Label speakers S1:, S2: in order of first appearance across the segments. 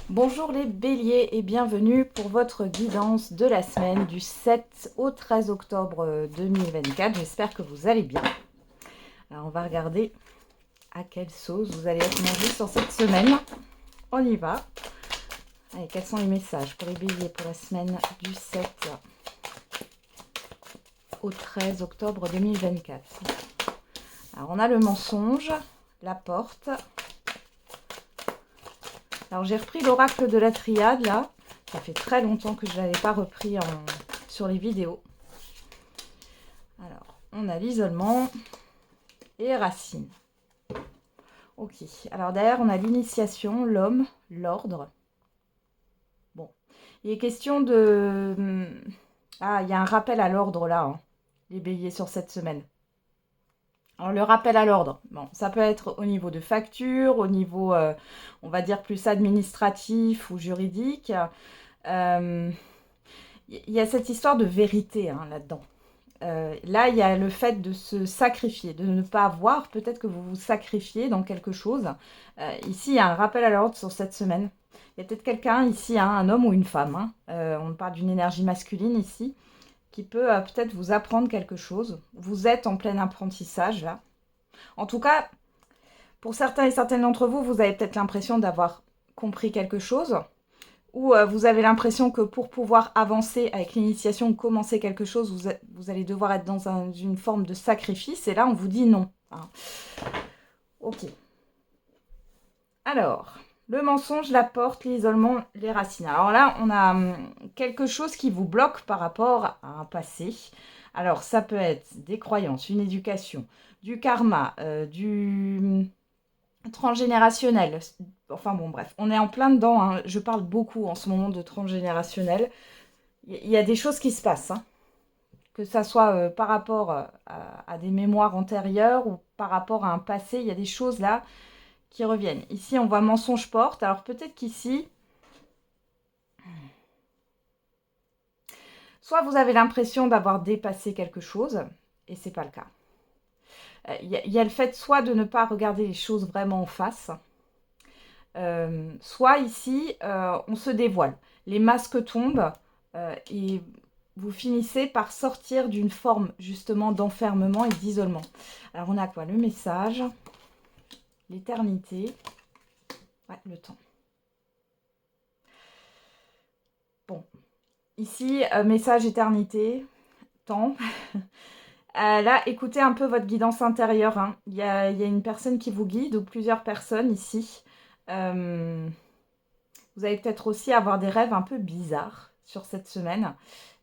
S1: Bonjour les béliers et bienvenue pour votre guidance de la semaine du 7 au 13 octobre 2024. J'espère que vous allez bien. Alors on va regarder à quelle sauce vous allez être mangé sur cette semaine. On y va. Allez, quels sont les messages pour les béliers pour la semaine du 7 au 13 octobre 2024. Alors on a le mensonge, la porte. Alors j'ai repris l'oracle de la triade là. Ça fait très longtemps que je ne l'avais pas repris sur les vidéos. Alors on a l'isolement et racine. Ok, alors derrière on a l'initiation, l'homme, l'ordre. Bon, il est question de... Ah, il y a un rappel à l'ordre là, hein, les béliers sur cette semaine. Alors le rappel à l'ordre, bon, ça peut être au niveau de facture, au niveau, on va dire, plus administratif ou juridique. Il y a cette histoire de vérité hein, là-dedans. Là, il y a le fait de se sacrifier, de ne pas voir. Peut-être que vous vous sacrifiez dans quelque chose. Ici, il y a un rappel à l'ordre sur cette semaine. Il y a peut-être quelqu'un ici, hein, un homme ou une femme. Hein. On parle d'une énergie masculine ici, qui peut peut-être vous apprendre quelque chose. Vous êtes en plein apprentissage là. En tout cas, pour certains et certaines d'entre vous, vous avez peut-être l'impression d'avoir compris quelque chose. Ou vous avez l'impression que pour pouvoir avancer avec l'initiation, commencer quelque chose, vous allez devoir être dans une forme de sacrifice. Et là, on vous dit non. Hein. Ok. Alors, le mensonge, la porte, l'isolement, les racines. Alors là, on a quelque chose qui vous bloque par rapport à un passé. Alors, ça peut être des croyances, une éducation, du karma, du transgénérationnel. Enfin bon, bref, on est en plein dedans. Hein. Je parle beaucoup en ce moment de transgénérationnel. Il y a des choses qui se passent. Hein. Que ça soit par rapport à des mémoires antérieures ou par rapport à un passé, il y a des choses là qui reviennent. Ici, on voit mensonge porte. Alors peut-être qu'ici, soit vous avez l'impression d'avoir dépassé quelque chose, et c'est pas le cas. Il y a le fait soit de ne pas regarder les choses vraiment en face, soit ici, on se dévoile. Les masques tombent et vous finissez par sortir d'une forme justement d'enfermement et d'isolement. Alors on a quoi? Le message, l'éternité, ouais, le temps. Bon, ici, message, éternité, temps. Là, écoutez un peu votre guidance intérieure. Hein. Il y a une personne qui vous guide ou plusieurs personnes ici. Vous allez peut-être aussi avoir des rêves un peu bizarres sur cette semaine.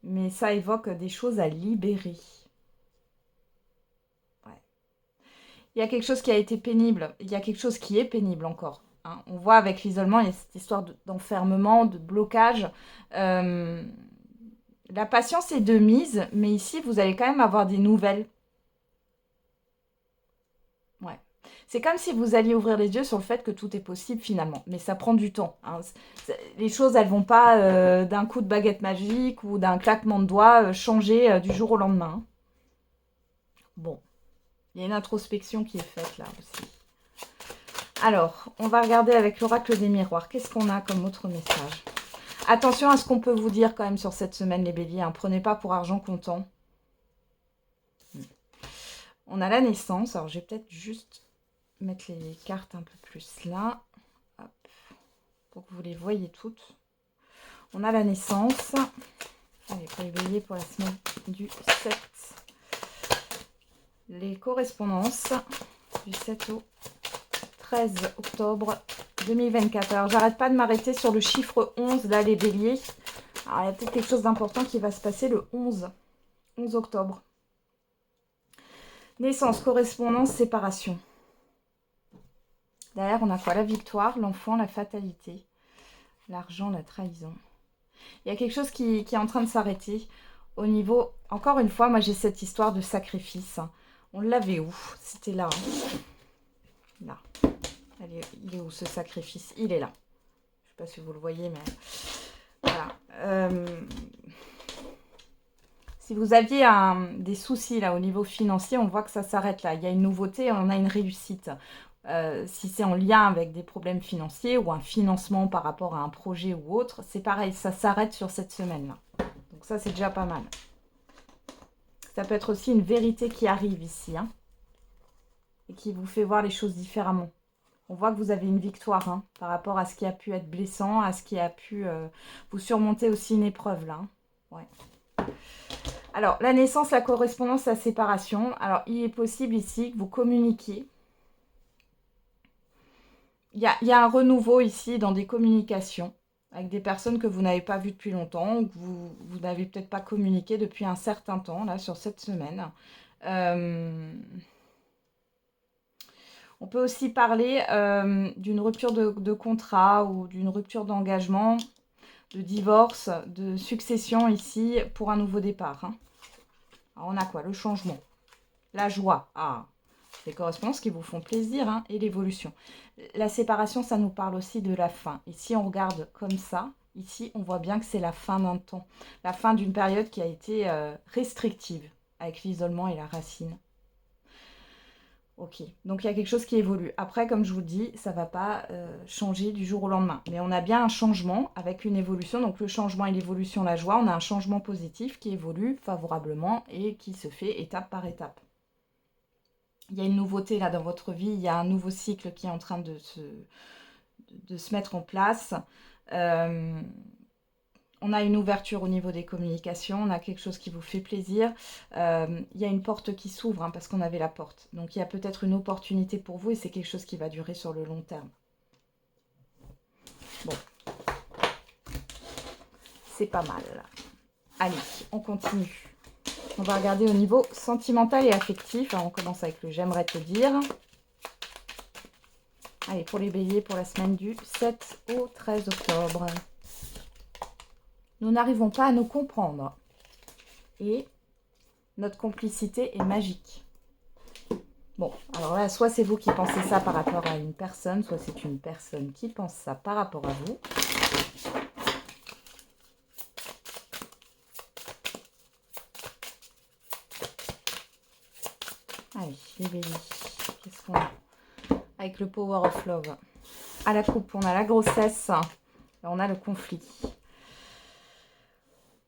S1: Mais ça évoque des choses à libérer. Ouais. Il y a quelque chose qui a été pénible. Il y a quelque chose qui est pénible encore. Hein. On voit avec l'isolement, il y a cette histoire d'enfermement, de blocage. La patience est de mise, mais ici, vous allez quand même avoir des nouvelles. Ouais. C'est comme si vous alliez ouvrir les yeux sur le fait que tout est possible finalement, mais ça prend du temps. Hein. Les choses, elles vont pas d'un coup de baguette magique ou d'un claquement de doigts changer du jour au lendemain. Hein. Bon, il y a une introspection qui est faite là aussi. Alors, on va regarder avec l'oracle des miroirs. Qu'est-ce qu'on a comme autre message? Attention à ce qu'on peut vous dire quand même sur cette semaine, les béliers. Hein. Prenez pas pour argent comptant. On a la naissance. Alors, je vais peut-être juste mettre les cartes un peu plus là. Hop. Pour que vous les voyez toutes. On a la naissance. Allez, pour les béliers pour la semaine du 7. Les correspondances du 7 au 13 octobre 2024. Alors, j'arrête pas de m'arrêter sur le chiffre 11, là, les béliers. Alors, il y a peut-être quelque chose d'important qui va se passer le 11 octobre. Naissance, correspondance, séparation. Derrière, on a quoi? La victoire, l'enfant, la fatalité, l'argent, la trahison. Il y a quelque chose qui est en train de s'arrêter au niveau... Encore une fois, moi, j'ai cette histoire de sacrifice. On l'avait où? C'était là. Hein. Là. Il est où ce sacrifice? Il est là. Je ne sais pas si vous le voyez, mais... Voilà. Si vous aviez des soucis là au niveau financier, on voit que ça s'arrête là. Il y a une nouveauté, on a une réussite. Si c'est en lien avec des problèmes financiers ou un financement par rapport à un projet ou autre, c'est pareil, ça s'arrête sur cette semaine-là. Donc ça, c'est déjà pas mal. Ça peut être aussi une vérité qui arrive ici, hein, et qui vous fait voir les choses différemment. On voit que vous avez une victoire, hein, par rapport à ce qui a pu être blessant, à ce qui a pu vous surmonter aussi une épreuve, là. Hein. Ouais. Alors, la naissance, la correspondance, la séparation. Alors, il est possible ici que vous communiquiez. Il y a un renouveau ici dans des communications avec des personnes que vous n'avez pas vues depuis longtemps ou que vous n'avez peut-être pas communiqué depuis un certain temps, là, sur cette semaine. On peut aussi parler d'une rupture de contrat ou d'une rupture d'engagement, de divorce, de succession ici pour un nouveau départ. Hein. Alors, on a quoi? Le changement, la joie. Ah, les correspondances qui vous font plaisir, hein, et l'évolution. La séparation, ça nous parle aussi de la fin. Et si on regarde comme ça, ici, on voit bien que c'est la fin d'un temps. La fin d'une période qui a été restrictive avec l'isolement et la racine. Ok, donc il y a quelque chose qui évolue. Après, comme je vous dis, ça ne va pas changer du jour au lendemain. Mais on a bien un changement avec une évolution. Donc le changement et l'évolution, la joie, on a un changement positif qui évolue favorablement et qui se fait étape par étape. Il y a une nouveauté là dans votre vie, il y a un nouveau cycle qui est en train de se mettre en place. On a une ouverture au niveau des communications, on a quelque chose qui vous fait plaisir. Il y a une porte qui s'ouvre, hein, parce qu'on avait la porte. Donc il y a peut-être une opportunité pour vous et c'est quelque chose qui va durer sur le long terme. Bon. C'est pas mal. Allez, on continue. On va regarder au niveau sentimental et affectif. Alors, on commence avec le j'aimerais te dire. Allez, pour les béliers, pour la semaine du 7 au 13 octobre. Nous n'arrivons pas à nous comprendre. Et notre complicité est magique. Bon, alors là, soit c'est vous qui pensez ça par rapport à une personne, soit c'est une personne qui pense ça par rapport à vous. Allez, les béliers, qu'est-ce qu'on a? Avec le Power of Love. À la coupe, on a la grossesse, et on a le conflit.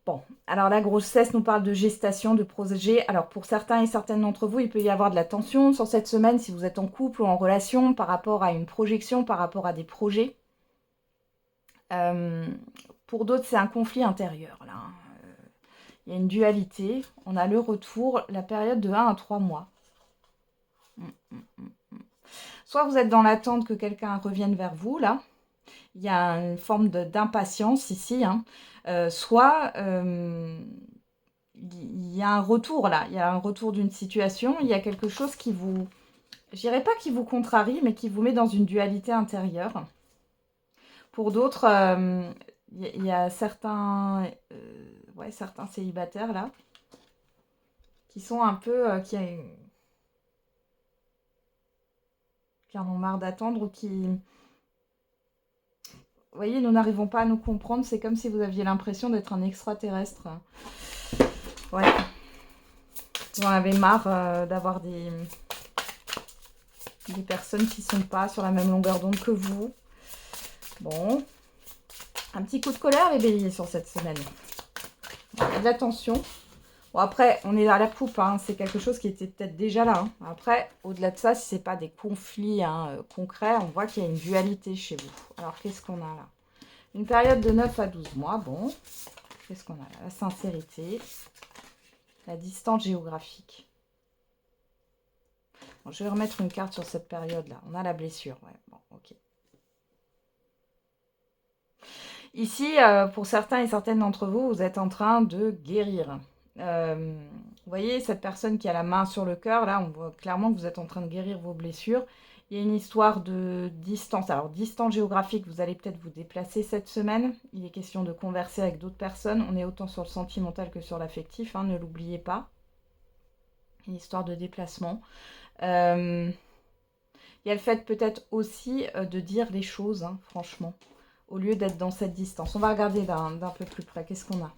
S1: Bon, alors la grossesse nous parle de gestation, de projet. Alors pour certains et certaines d'entre vous, il peut y avoir de la tension sur cette semaine si vous êtes en couple ou en relation par rapport à une projection, par rapport à des projets. Pour d'autres, c'est un conflit intérieur. Là. Il y a une dualité. On a le retour, la période de 1 à 3 mois. Soit vous êtes dans l'attente que quelqu'un revienne vers vous, là. Il y a une forme d'impatience ici. Hein. Soit il y a un retour, là. Il y a un retour d'une situation. Il y a quelque chose qui vous... Je dirais pas qui vous contrarie, mais qui vous met dans une dualité intérieure. Pour d'autres, il y a certains, certains célibataires, là, qui sont un peu... qui en ont marre d'attendre ou qui... Vous voyez, nous n'arrivons pas à nous comprendre. C'est comme si vous aviez l'impression d'être un extraterrestre. Ouais. Vous en avez marre d'avoir des personnes qui ne sont pas sur la même longueur d'onde que vous. Bon. Un petit coup de colère, les béliers, sur cette semaine. Il y a de la tension. Bon, après, on est à la coupe. Hein. C'est quelque chose qui était peut-être déjà là. Hein. Après, au-delà de ça, si ce n'est pas des conflits concrets, on voit qu'il y a une dualité chez vous. Alors, qu'est-ce qu'on a là? Une période de 9 à 12 mois. Bon. Qu'est-ce qu'on a là? La sincérité. La distance géographique. Bon, je vais remettre une carte sur cette période-là. On a la blessure. Ouais, bon, ok. Ici, pour certains et certaines d'entre vous, vous êtes en train de guérir. Vous voyez, cette personne qui a la main sur le cœur, là, on voit clairement que vous êtes en train de guérir vos blessures. Il y a une histoire de distance. Alors, distance géographique, vous allez peut-être vous déplacer cette semaine. Il est question de converser avec d'autres personnes. On est autant sur le sentimental que sur l'affectif, hein, ne l'oubliez pas. Une histoire de déplacement. Il y a le fait peut-être aussi de dire les choses, hein, franchement, au lieu d'être dans cette distance. On va regarder d'un peu plus près. Qu'est-ce qu'on a?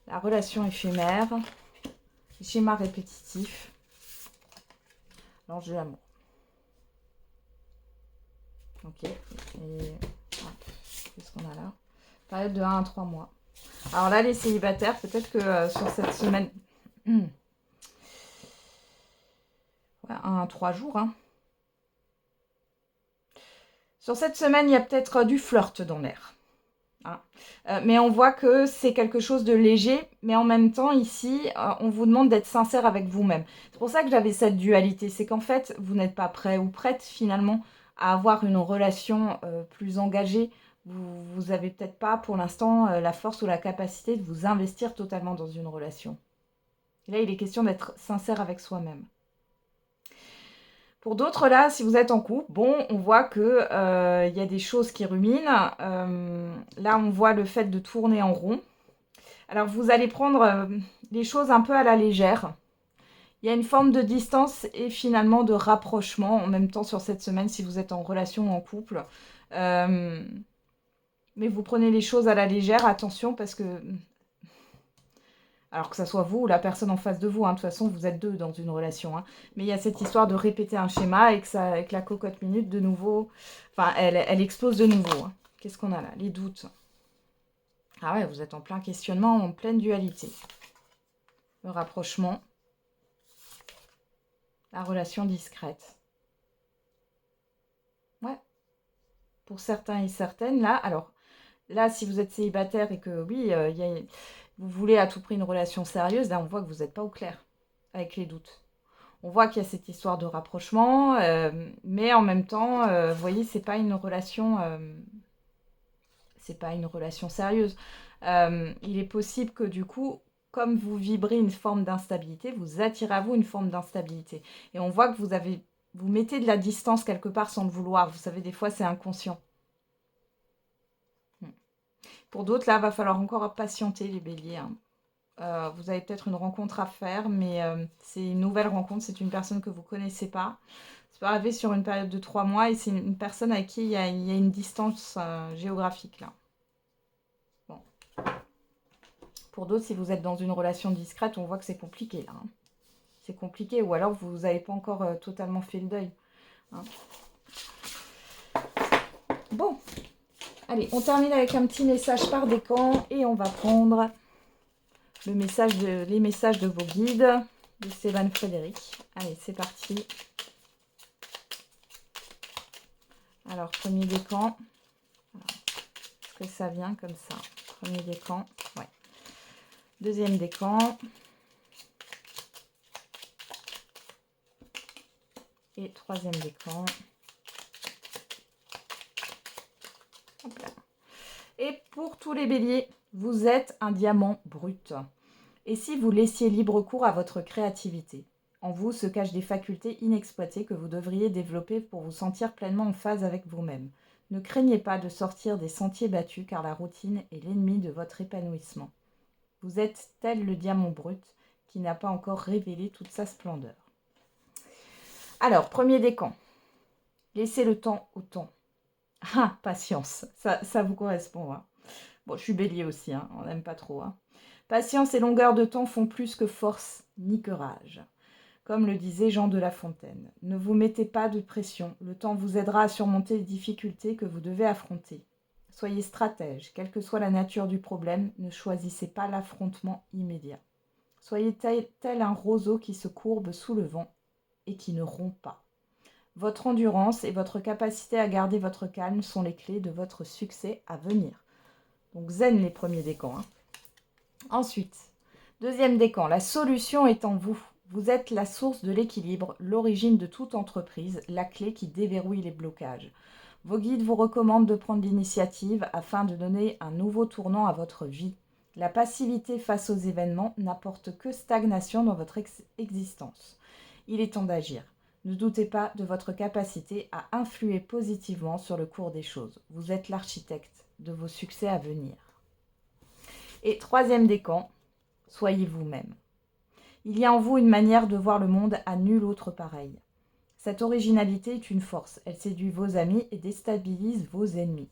S1: La relation éphémère, schéma répétitif, l'ange de l'amour. Ok. Et qu'est-ce qu'on a là? Période de 1 à 3 mois. Alors là, les célibataires, peut-être que sur cette semaine... ouais, 1 à 3 jours. Hein. Sur cette semaine, il y a peut-être du flirt dans l'air. Hein. Mais on voit que c'est quelque chose de léger, mais en même temps, ici, on vous demande d'être sincère avec vous-même. C'est pour ça que j'avais cette dualité. C'est qu'en fait, vous n'êtes pas prêt ou prête, finalement, à avoir une relation plus engagée. Vous n'avez peut-être pas, pour l'instant, la force ou la capacité de vous investir totalement dans une relation. Et là, il est question d'être sincère avec soi-même. Pour d'autres, là, si vous êtes en couple, bon, on voit que y a des choses qui ruminent. Là, on voit le fait de tourner en rond. Alors, vous allez prendre les choses un peu à la légère. Il y a une forme de distance et finalement de rapprochement en même temps sur cette semaine si vous êtes en relation ou en couple. Mais vous prenez les choses à la légère, attention, parce que... Alors que ça soit vous ou la personne en face de vous, hein, de toute façon, vous êtes deux dans une relation. Hein. Mais il y a cette histoire de répéter un schéma et que, ça, avec la cocotte minute, de nouveau... Enfin, elle explose de nouveau. Hein. Qu'est-ce qu'on a là? Les doutes. Ah ouais, vous êtes en plein questionnement, en pleine dualité. Le rapprochement. La relation discrète. Ouais. Pour certains et certaines, là... Alors, là, si vous êtes célibataire et que, oui, vous voulez à tout prix une relation sérieuse, là, on voit que vous n'êtes pas au clair avec les doutes. On voit qu'il y a cette histoire de rapprochement, mais en même temps, vous voyez, c'est pas une relation sérieuse. Il est possible que du coup, comme vous vibrez une forme d'instabilité, vous attirez à vous une forme d'instabilité. Et on voit que vous mettez de la distance quelque part sans le vouloir. Vous savez, des fois, c'est inconscient. Pour d'autres, là, va falloir encore patienter, les béliers. Hein. Vous avez peut-être une rencontre à faire, mais c'est une nouvelle rencontre. C'est une personne que vous ne connaissez pas. Ça peut arriver sur une période de 3 mois et c'est une personne avec qui il y a une distance géographique, là. Bon. Pour d'autres, si vous êtes dans une relation discrète, on voit que c'est compliqué, là. Hein. C'est compliqué, ou alors vous n'avez pas encore totalement fait le deuil. Hein. Bon. Allez, on termine avec un petit message par décan et on va prendre les messages de vos guides de Stéphane Frédéric. Allez, c'est parti. Alors, premier décan. Est-ce que ça vient comme ça? Premier décan. Ouais. Deuxième décan. Et troisième décan. Hop là. Et pour tous les béliers, vous êtes un diamant brut. Et si vous laissiez libre cours à votre créativité? En vous se cachent des facultés inexploitées que vous devriez développer pour vous sentir pleinement en phase avec vous-même. Ne craignez pas de sortir des sentiers battus car la routine est l'ennemi de votre épanouissement. Vous êtes tel le diamant brut qui n'a pas encore révélé toute sa splendeur. Alors, premier décan. Laissez le temps au temps. Ah, patience, ça vous correspond. Hein. Bon, je suis bélier aussi, hein, on n'aime pas trop. Hein. Patience et longueur de temps font plus que force ni que rage. Comme le disait Jean de La Fontaine, ne vous mettez pas de pression, le temps vous aidera à surmonter les difficultés que vous devez affronter. Soyez stratège, quelle que soit la nature du problème, ne choisissez pas l'affrontement immédiat. Soyez tel un roseau qui se courbe sous le vent et qui ne rompt pas. Votre endurance et votre capacité à garder votre calme sont les clés de votre succès à venir. Donc zen les premiers décans. Hein. Ensuite, deuxième décan, la solution est en vous. Vous êtes la source de l'équilibre, l'origine de toute entreprise, la clé qui déverrouille les blocages. Vos guides vous recommandent de prendre l'initiative afin de donner un nouveau tournant à votre vie. La passivité face aux événements n'apporte que stagnation dans votre existence. Il est temps d'agir. Ne doutez pas de votre capacité à influer positivement sur le cours des choses. Vous êtes l'architecte de vos succès à venir. Et troisième décan, soyez vous-même. Il y a en vous une manière de voir le monde à nul autre pareil. Cette originalité est une force. Elle séduit vos amis et déstabilise vos ennemis.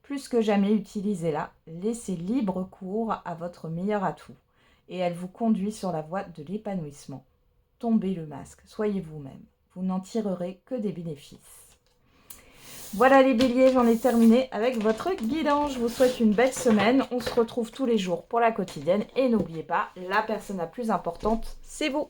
S1: Plus que jamais, utilisez-la. Laissez libre cours à votre meilleur atout. Et elle vous conduit sur la voie de l'épanouissement. Tombez le masque, soyez vous-même. Vous n'en tirerez que des bénéfices. Voilà les béliers, j'en ai terminé avec votre guidance. Je vous souhaite une belle semaine. On se retrouve tous les jours pour la quotidienne. Et n'oubliez pas, la personne la plus importante, c'est vous.